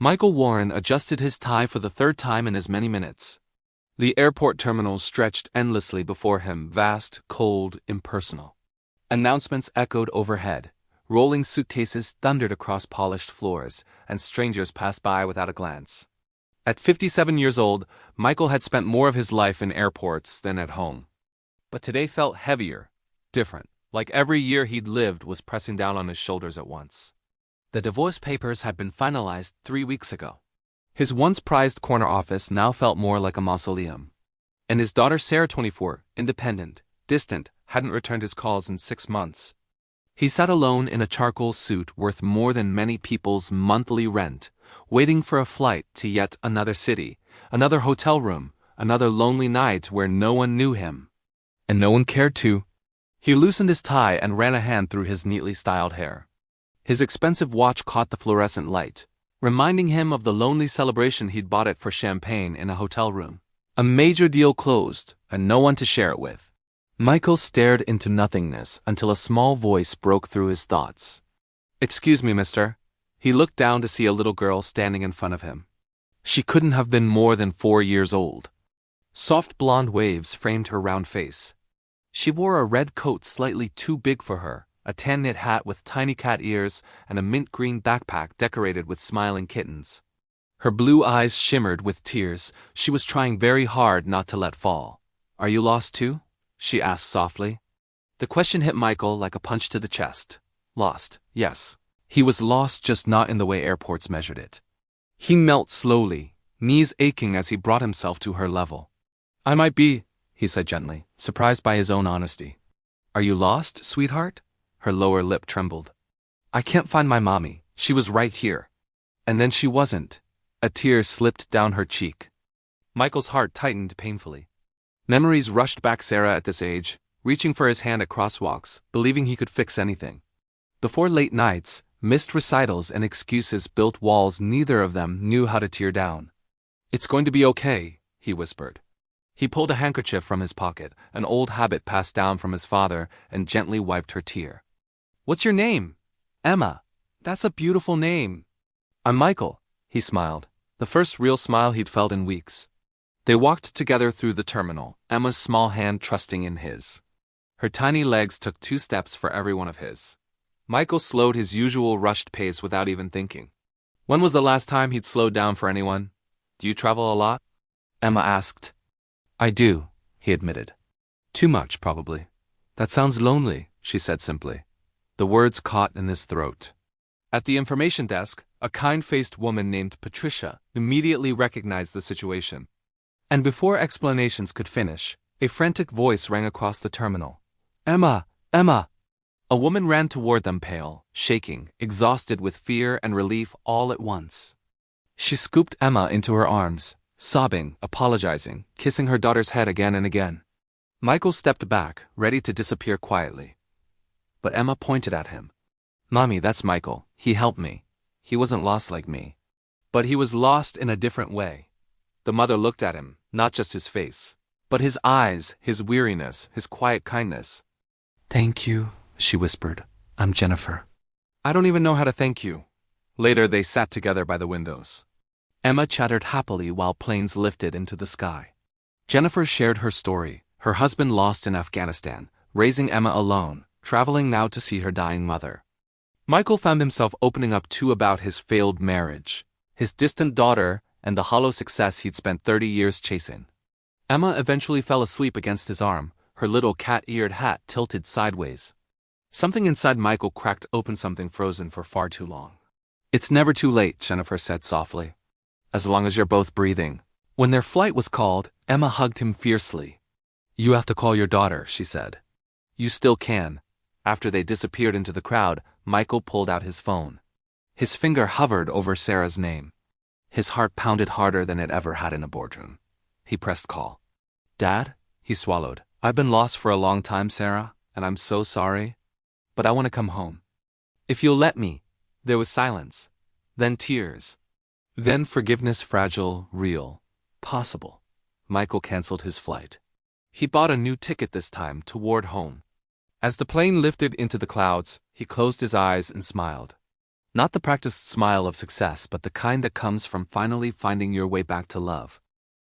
Michael Warren adjusted his tie for the third time in as many minutes. The airport terminal stretched endlessly before him, vast, cold, impersonal. Announcements echoed overhead. Rolling suitcases thundered across polished floors, and strangers passed by without a glance. At 57 years old, Michael had spent more of his life in airports than at home. But today felt heavier, different, like every year he'd lived was pressing down on his shoulders at once. The divorce papers had been finalized 3 weeks ago. His once prized corner office now felt more like a mausoleum. And his daughter Sarah, 24, independent, distant, hadn't returned his calls in 6 months. He sat alone in a charcoal suit worth more than many people's monthly rent, waiting for a flight to yet another city, another hotel room, another lonely night where no one knew him. And no one cared to. He loosened his tie and ran a hand through his neatly styled hair. His expensive watch caught the fluorescent light, reminding him of the lonely celebration he'd bought it for champagne in a hotel room. A major deal closed, and no one to share it with. Michael stared into nothingness until a small voice broke through his thoughts. "Excuse me, mister." He looked down to see a little girl standing in front of him. She couldn't have been more than 4 years old. Soft blonde waves framed her round face. She wore a red coat slightly too big for her, a tan knit hat with tiny cat ears, and a mint green backpack decorated with smiling kittens. Her blue eyes shimmered with tears. She was trying very hard not to let fall. "Are you lost too?" she asked softly. The question hit Michael like a punch to the chest. Lost, yes. He was lost, just not in the way airports measured it. He knelt slowly, knees aching as he brought himself to her level. "I might be," he said gently, surprised by his own honesty. "Are you lost, sweetheart?" Her lower lip trembled. "I can't find my mommy. She was right here." And then she wasn't. A tear slipped down her cheek. Michael's heart tightened painfully. Memories rushed back. Sarah at this age, reaching for his hand at crosswalks, believing he could fix anything. Before late nights, missed recitals and excuses built walls neither of them knew how to tear down. "It's going to be okay," he whispered. He pulled a handkerchief from his pocket, an old habit passed down from his father, and gently wiped her tear. "What's your name?" "Emma." "That's a beautiful name." "I'm Michael," he smiled, the first real smile he'd felt in weeks. They walked together through the terminal, Emma's small hand trusting in his. Her tiny legs took 2 steps for every one of his. Michael slowed his usual rushed pace without even thinking. When was the last time he'd slowed down for anyone? "Do you travel a lot?" Emma asked. "I do," he admitted. "Too much, probably." "That sounds lonely," she said simply. The words caught in his throat. At the information desk, a kind-faced woman named Patricia immediately recognized the situation. And before explanations could finish, a frantic voice rang across the terminal. "Emma! Emma!" A woman ran toward them, pale, shaking, exhausted with fear and relief all at once. She scooped Emma into her arms, sobbing, apologizing, kissing her daughter's head again and again. Michael stepped back, ready to disappear quietly. But Emma pointed at him. "Mommy, that's Michael. He helped me. He wasn't lost like me. But he was lost in a different way." The mother looked at him, not just his face, but his eyes, his weariness, his quiet kindness. "Thank you," she whispered. "I'm Jennifer." "I don't even know how to thank you." Later they sat together by the windows. Emma chattered happily while planes lifted into the sky. Jennifer shared her story, her husband lost in Afghanistan, raising Emma alone, traveling now to see her dying mother. Michael found himself opening up too about his failed marriage, his distant daughter, and the hollow success he'd spent 30 years chasing. Emma eventually fell asleep against his arm, her little cat-eared hat tilted sideways. Something inside Michael cracked open, something frozen for far too long. "It's never too late," Jennifer said softly. "As long as you're both breathing." When their flight was called, Emma hugged him fiercely. "You have to call your daughter," she said. "You still can." After they disappeared into the crowd, Michael pulled out his phone. His finger hovered over Sarah's name. His heart pounded harder than it ever had in a boardroom. He pressed call. "Dad?" He swallowed. "I've been lost for a long time, Sarah, and I'm so sorry. But I want to come home. If you'll let me." There was silence. Then tears. Then forgiveness, fragile, real, possible. Michael canceled his flight. He bought a new ticket this time, toward home. As the plane lifted into the clouds, he closed his eyes and smiled. Not the practiced smile of success, but the kind that comes from finally finding your way back to love.